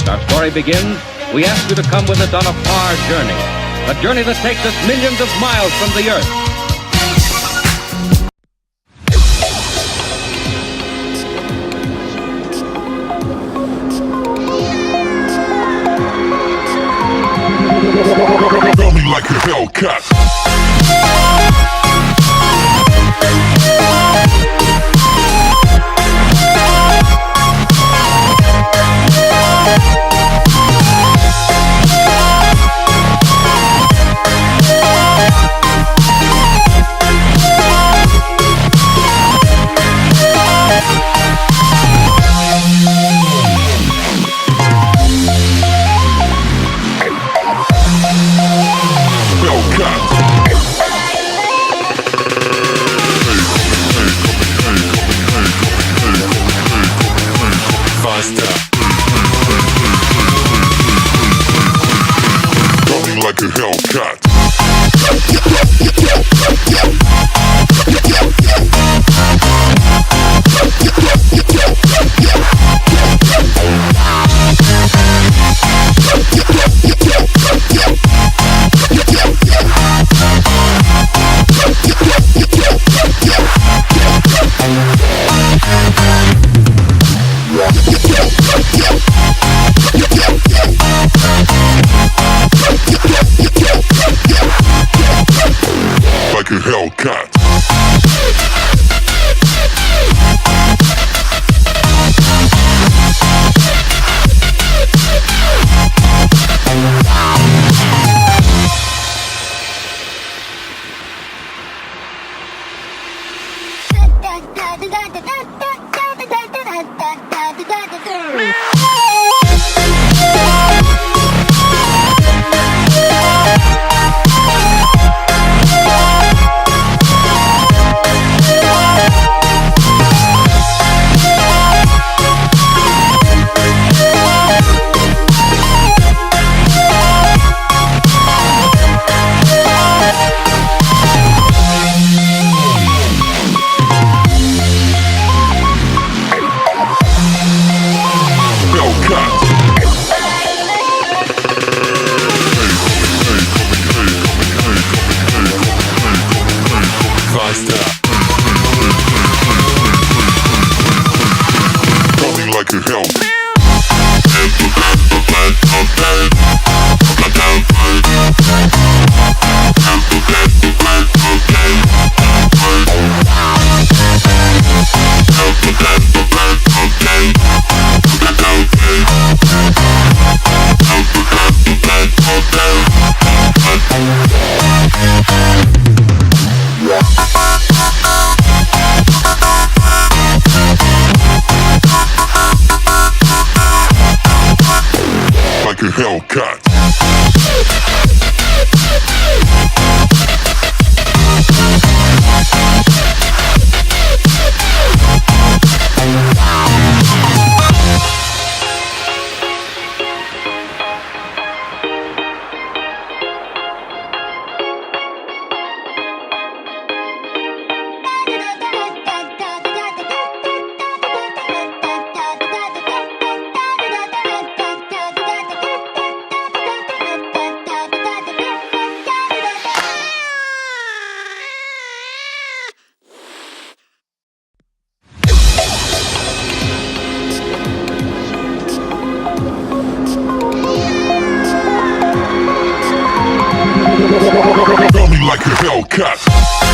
As our story begins, we ask you to come with us on a far journey. A journey that takes us millions of miles from the Earth. Feel me like a Hellcat. Like a Hellcat. Like a Hellcat. Like a hell. Like a Hellcat. Feel me like a Hellcat.